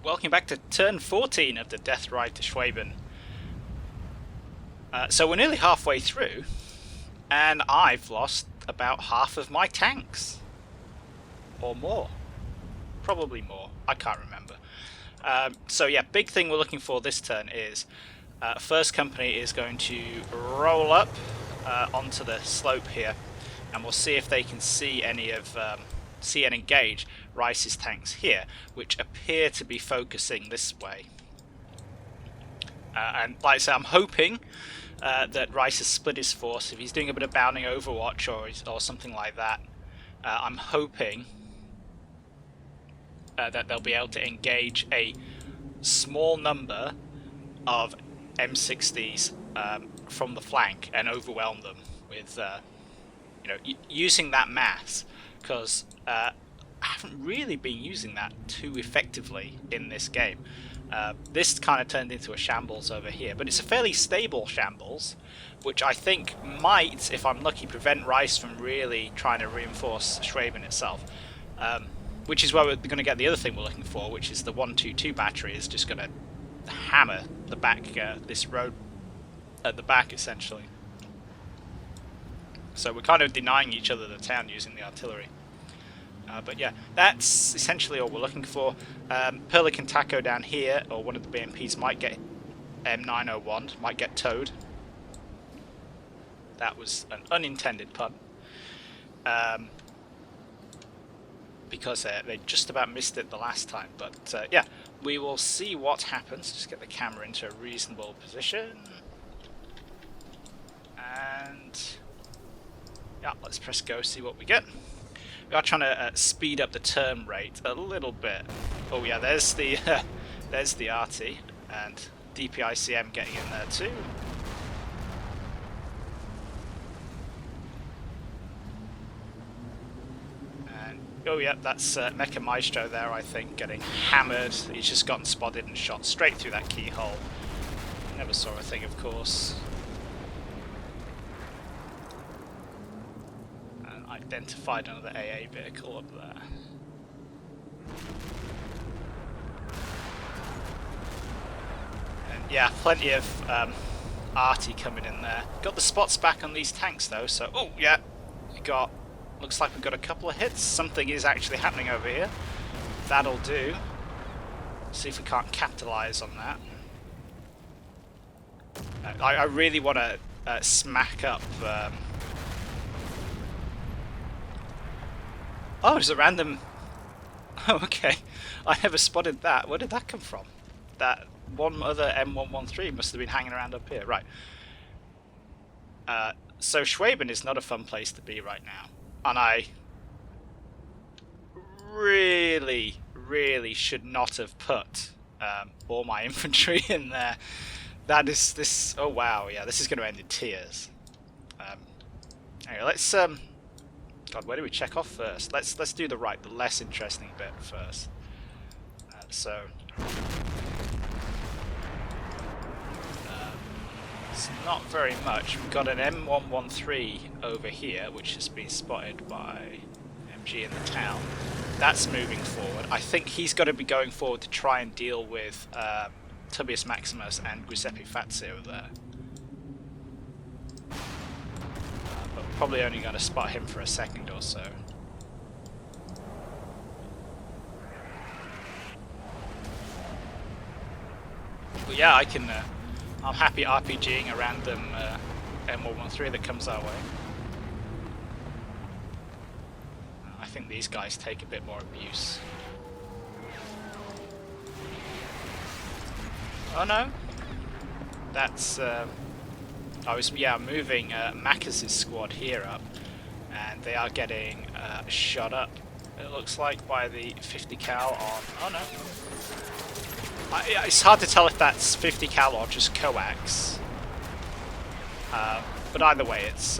Welcome back to turn 14 of the Death Ride to Schweben. So we're nearly halfway through, and I've lost about half of my tanks. Or more. Probably more. I can't remember. So yeah, big thing we're looking for this turn is First Company is going to roll up onto the slope here, and we'll see if they can see any of see and engage Rice's tanks here, which appear to be focusing this way. And like I say, I'm hoping that Rice has split his force. If he's doing a bit of bounding Overwatch or something like that, I'm hoping that they'll be able to engage a small number of M60s from the flank and overwhelm them with, using that mass, because I haven't really been using that too effectively in this game. This kind of turned into a shambles over here, but it's a fairly stable shambles, which I think might, if I'm lucky, prevent Rice from really trying to reinforce Schweben itself. Which is where we're going to get the other thing we're looking for, which is the 122 battery is just going to hammer the back, this road at the back, essentially. So we're kind of denying each other the town using the artillery. But yeah, that's essentially all we're looking for. Perlick and Taco down here, or one of the BMPs, might get M901, might get towed. That was an unintended pun. Because they just about missed it the last time. But yeah, we will see what happens. Just get the camera into a reasonable position. And yeah, let's press go, see what we get. We are trying to speed up the turn rate a little bit. Oh yeah, there's the there's the RT, and DPICM getting in there too. And oh yeah, that's Mecha Maestro there, I think, getting hammered. He's just gotten spotted and shot straight through that keyhole. Never saw a thing, of course. Identified another AA vehicle up there. And yeah, plenty of arty coming in there. Got the spots back on these tanks though, so oh yeah, looks like we've got a couple of hits. Something is actually happening over here. That'll do. See if we can't capitalize on that. I really want to smack up. Oh, there's a random... Oh, okay. I never spotted that. Where did that come from? That one other M113 must have been hanging around up here. Right. So Schweben is not a fun place to be right now. And I really, really should not have put all my infantry in there. That is... this... Oh, wow. Yeah, this is going to end in tears. Anyway, let's... God, where do we check off first? Let's do the less interesting bit first. It's not very much. We've got an M113 over here, which has been spotted by MG in the town. That's moving forward. I think he's got to be going forward to try and deal with Tubius Maximus and Giuseppe Fazio there. Probably only going to spot him for a second or so. But yeah, I'm happy RPGing a random M113 that comes our way. I think these guys take a bit more abuse. Oh no! That's... I was moving Macca's squad here up, and they are getting shot up, it looks like, by the 50 cal on... Oh no. It's hard to tell if that's 50 cal or just coax. But either way, it's...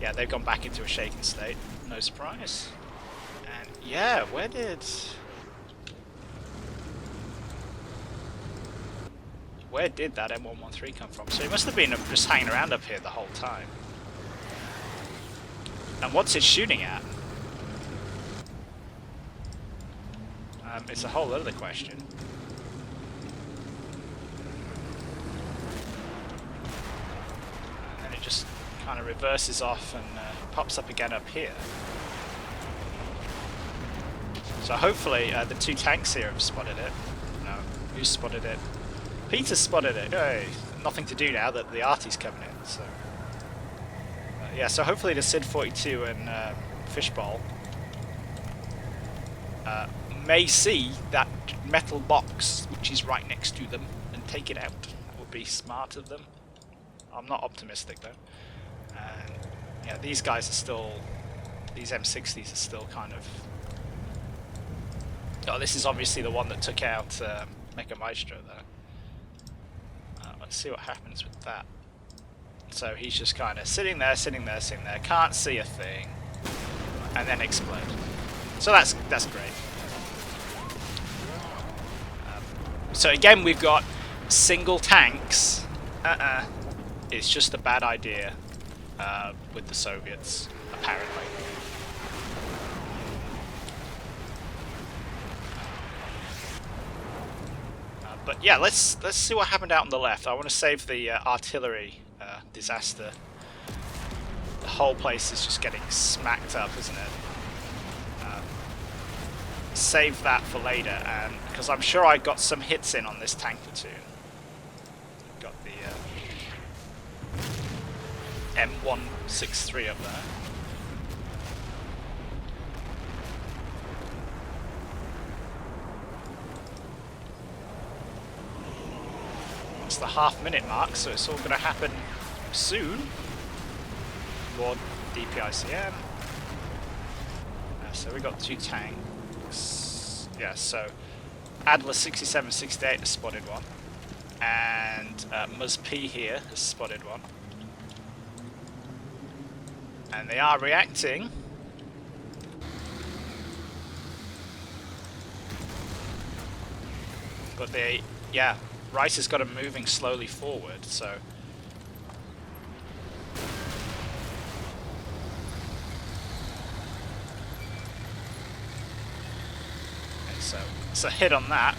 yeah, they've gone back into a shaken state. No surprise. And yeah, where did that M113 come from? So he must have been just hanging around up here the whole time. And what's it shooting at? It's a whole other question. And then it just kind of reverses off and pops up again up here. So hopefully the two tanks here have spotted it. No, who spotted it? Peter spotted it. Hey, nothing to do now that the arty's coming in. So yeah, so hopefully the SID 42 and Fishbowl may see that metal box which is right next to them and take it out. That would be smart of them. I'm not optimistic though. And yeah, these guys are still, these M60s are still kind of. Oh, this is obviously the one that took out Mega Maestro there. Let's see what happens with that. So he's just kind of sitting there, can't see a thing, and then explode. So that's great. So again, we've got single tanks. It's just a bad idea with the Soviets, apparently. But yeah, let's see what happened out on the left. I want to save the artillery disaster. The whole place is just getting smacked up, isn't it? Save that for later, and because I'm sure I got some hits in on this tank platoon. Got the M163 up there. It's the half-minute mark, so it's all going to happen soon. More DPICM. So we got two tanks. Yeah, so Adler 6768 has spotted one, and Muz P here has spotted one, and they are reacting. But they, yeah, Rice has got them moving slowly forward, so. Okay, so it's a hit on that,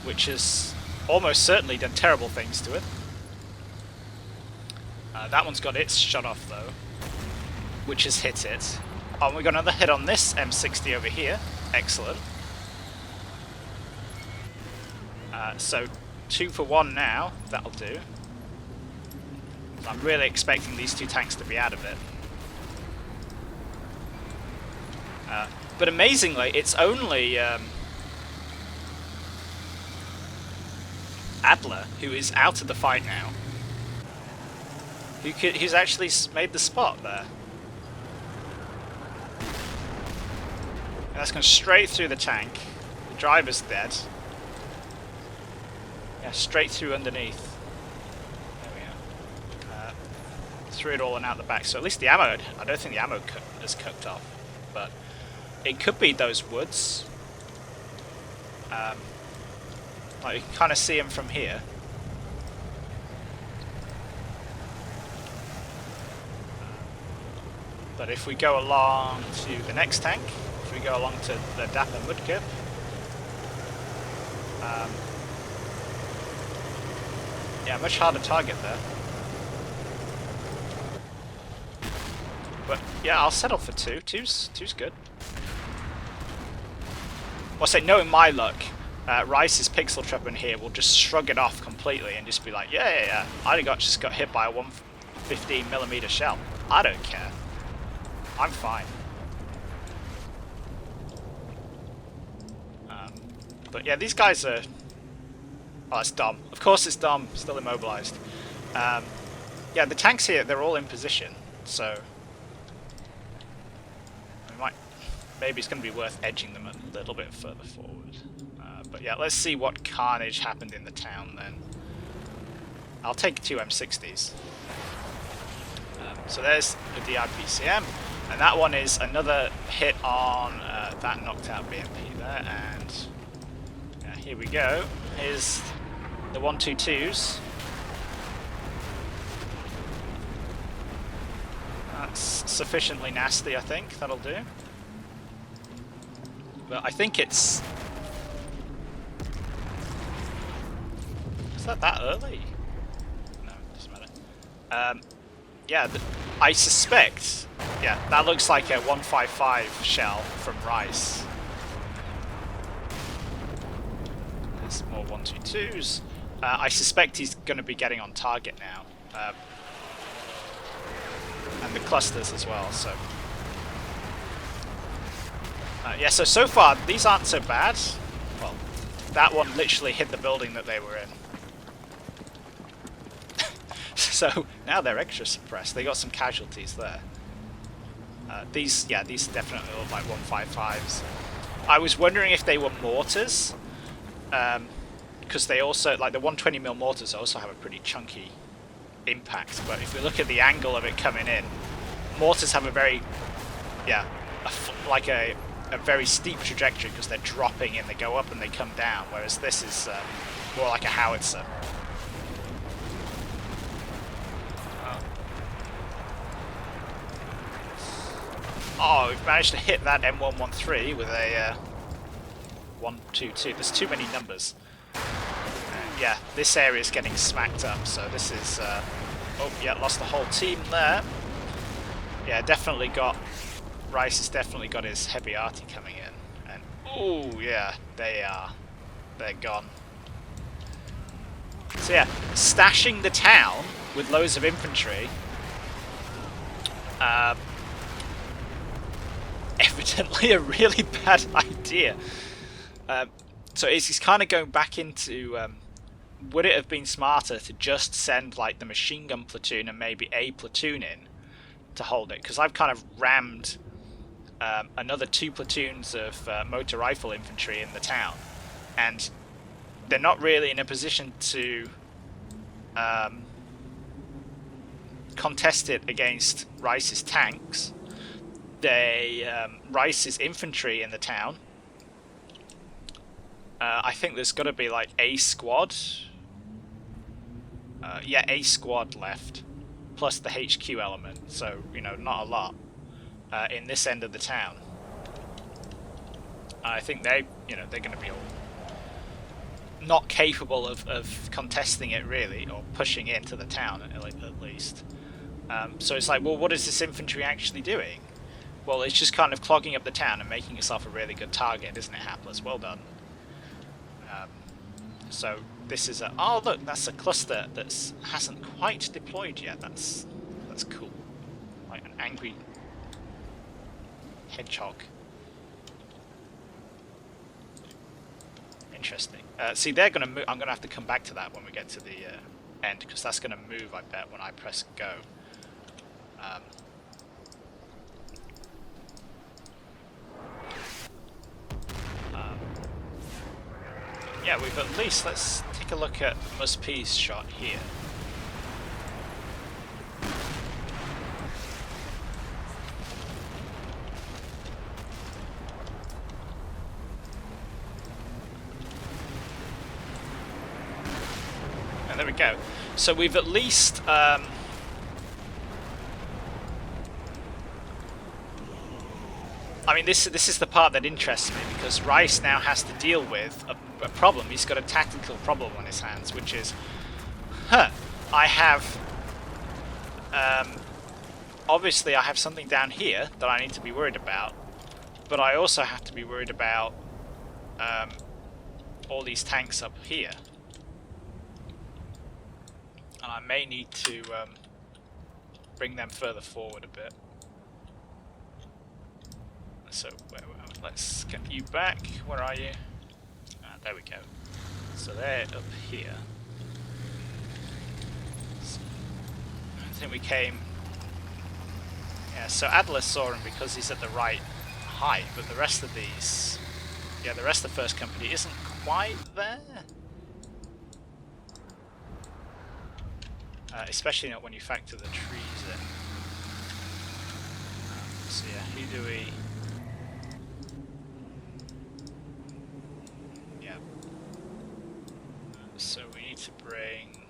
which has almost certainly done terrible things to it. That one's got its shot off though, which has hit it. Oh, and we got another hit on this M60 over here. Excellent. So 2 for 1 now, that'll do. I'm really expecting these two tanks to be out of it. But amazingly, it's only Adler who is out of the fight now. Who's actually made the spot there. And that's gone straight through the tank. The driver's dead. Yeah, straight through underneath. There we go. Threw it all and out the back. So at least the ammo, I don't think the ammo is cooked off. But it could be those woods. Like you can kind of see them from here. But if we go along to the next tank, if we go along to the Dapper Mudkip, yeah, much harder target there. But yeah, I'll settle for 2. Two's good. Well, say, knowing my luck, Rice's pixel trap in here will just shrug it off completely and just be like, yeah, I just got hit by a 115mm shell. I don't care. I'm fine. But yeah, these guys are. Oh, it's Dom. Of course it's Dom, still immobilized. Yeah, the tanks here, they're all in position, so we might, maybe it's going to be worth edging them a little bit further forward. But yeah, let's see what carnage happened in the town then. I'll take 2 M60s. So there's the DIPCM, and that one is another hit on that knocked out BMP there, and here we go. Here's the 122s. That's sufficiently nasty, I think. That'll do. But I think it's Is that early? No, doesn't matter. Yeah, I suspect. Yeah, that looks like a 155 shell from Rice. There's more 122s. I suspect he's going to be getting on target now. And the clusters as well, so... yeah, so far, these aren't so bad. Well, that one literally hit the building that they were in. So, now they're extra suppressed. They got some casualties there. These definitely look like 155s. I was wondering if they were mortars. Because they also, like the 120mm mortars also have a pretty chunky impact. But if we look at the angle of it coming in, mortars have a very, a very steep trajectory because they're dropping in. They go up and they come down, whereas this is more like a howitzer. Oh, we've managed to hit that M113 with a 122. There's too many numbers. Yeah, this area is getting smacked up, so this is... oh, yeah, lost the whole team there. Yeah, definitely got... Rice has definitely got his heavy arty coming in. And, oh, yeah, they're gone. So yeah, stashing the town with loads of infantry... evidently a really bad idea. So he's kind of going back into... would it have been smarter to just send like the machine gun platoon and maybe a platoon in to hold it? Because I've kind of rammed another 2 platoons of motor rifle infantry in the town, and they're not really in a position to contest it against Rice's tanks. Rice's infantry in the town. I think there's got to be like a squad. Yeah, a squad left, plus the HQ element. So not a lot in this end of the town. I think they're going to be all not capable of contesting it really, or pushing into the town at least. So it's like, well, what is this infantry actually doing? Well, it's just kind of clogging up the town and making itself a really good target, isn't it, Hapless? Well done. So this is a... Oh, look, that's a cluster that hasn't quite deployed yet. That's cool. Like an angry hedgehog. Interesting. See, they're going to move... I'm going to have to come back to that when we get to the end, because that's going to move, I bet, when I press go. Yeah, we've at least... Let's take a look at Musp's shot here. And there we go. So we've at least... I mean, this is the part that interests me, because Rice now has to deal with a problem. He's got a tactical problem on his hands, which is, I have, obviously I have something down here that I need to be worried about, but I also have to be worried about all these tanks up here. And I may need to bring them further forward a bit. So, let's get you back. Where are you? There we go. So they're up here. So, I think we came... Yeah, so Adler saw him because he's at the right height, but the rest of these... Yeah, the rest of the first company isn't quite there. Especially not when you factor the trees in. So yeah, who do we... So we need to bring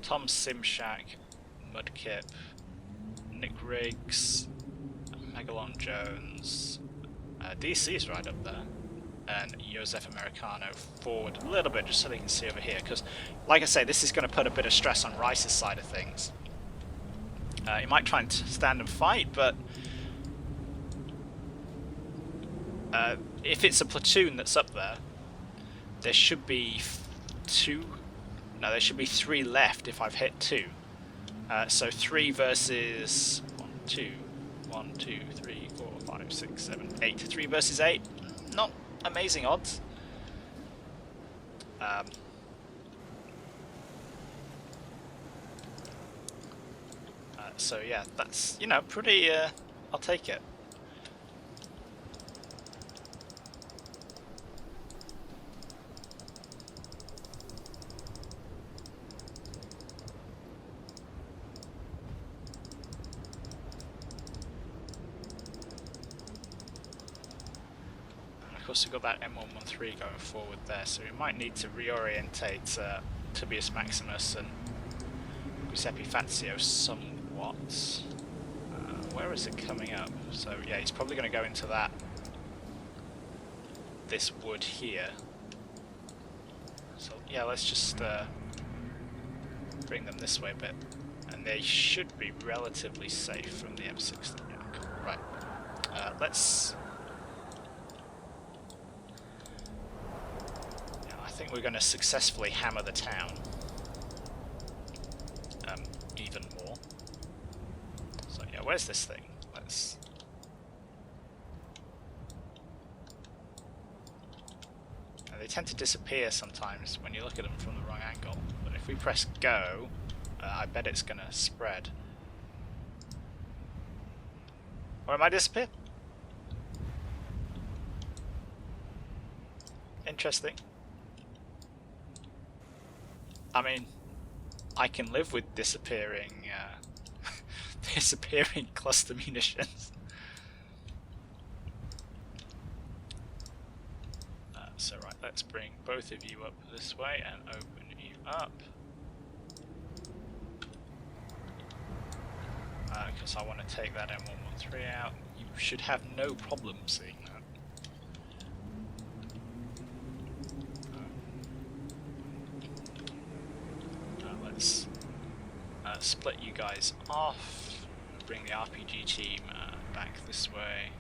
Tom Simshak, Mudkip, Nick Riggs, Megalon Jones. DC's right up there. and Josef Americano forward a little bit just so they can see over here, because like I say, this is going to put a bit of stress on Rice's side of things. He might try and stand and fight, but if it's a platoon that's up there, there should be there should be 3 left if I've hit 2. So 3 versus 1, 2, 3, 4, 5, 6, 7, 8. 3 versus 8, not amazing odds. So yeah, that's, you know, pretty, I'll take it. And of course we've got that M113 going forward there, so we might need to reorientate Tobias Maximus and Giuseppe Fazio somewhat. Where is it coming up? So yeah, he's probably going to go into this wood here. So yeah, let's just bring them this way a bit, and they should be relatively safe from the M60. Yeah, cool. Right. Let's. Yeah, I think we're going to successfully hammer the town. Even more. So yeah, where's this thing? Let's. Now, they tend to disappear sometimes when you look at them from the wrong angle. But if we press go, I bet it's gonna spread. Or am I disappeared? Interesting. I mean, I can live with disappearing disappearing cluster munitions. So right, let's bring both of you up this way and open you up. Because I want to take that M113 out. You should have no problem seeing that. Let's split you guys off, bring the RPG team back this way.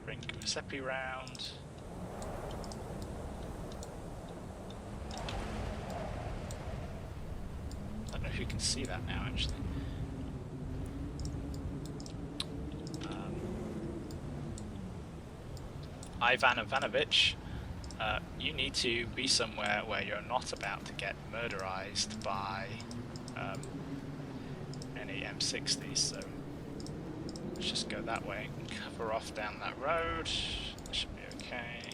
Bring Giuseppe round. I don't know if you can see that now actually. Ivan Ivanovich, you need to be somewhere where you're not about to get murderized by any M60s, so let's just go that way and cover off down that road. That should be okay.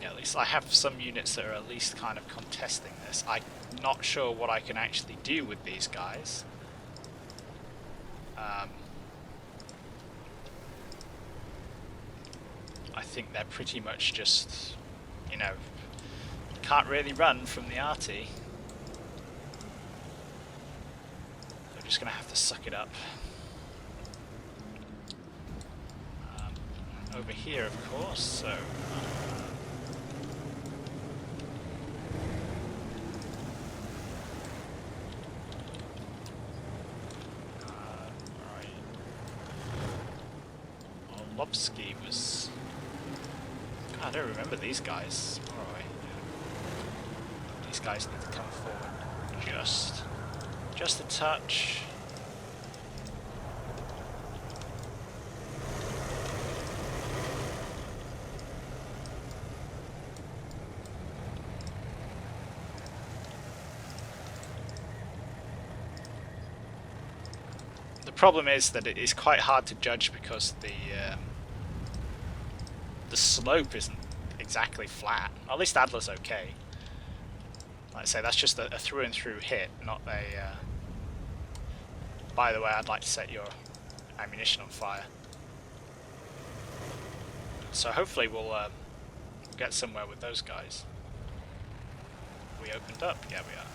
Yeah, at least I have some units that are at least kind of contesting this. I'm not sure what I can actually do with these guys. I think they're pretty much just, you know, can't really run from the RT. So I'm just going to have to suck it up. Over here, of course, so... Lobsky was... God, I don't remember these guys. Alright. These guys need to come forward just a touch. The problem is that it is quite hard to judge because the slope isn't exactly flat. At least Adler's okay. Like I say, that's just a through and through hit, not a... By the way, I'd like to set your ammunition on fire. So hopefully we'll get somewhere with those guys. we opened up? Yeah, we are.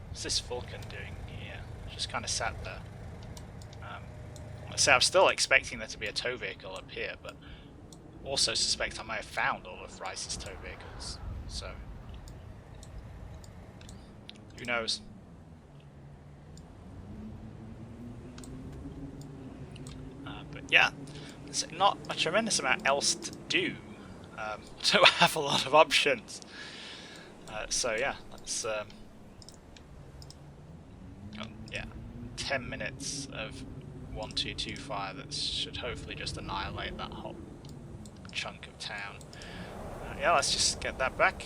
What's this Vulcan doing here? Just kind of sat there. So I'm still expecting there to be a tow vehicle up here, but also suspect I may have found all of Rice's tow vehicles. So who knows? But yeah, there's not a tremendous amount else to do. Don't have a lot of options. So yeah, let's yeah, 10 minutes of 1225. That should hopefully just annihilate that whole chunk of town. Yeah, let's just get that back.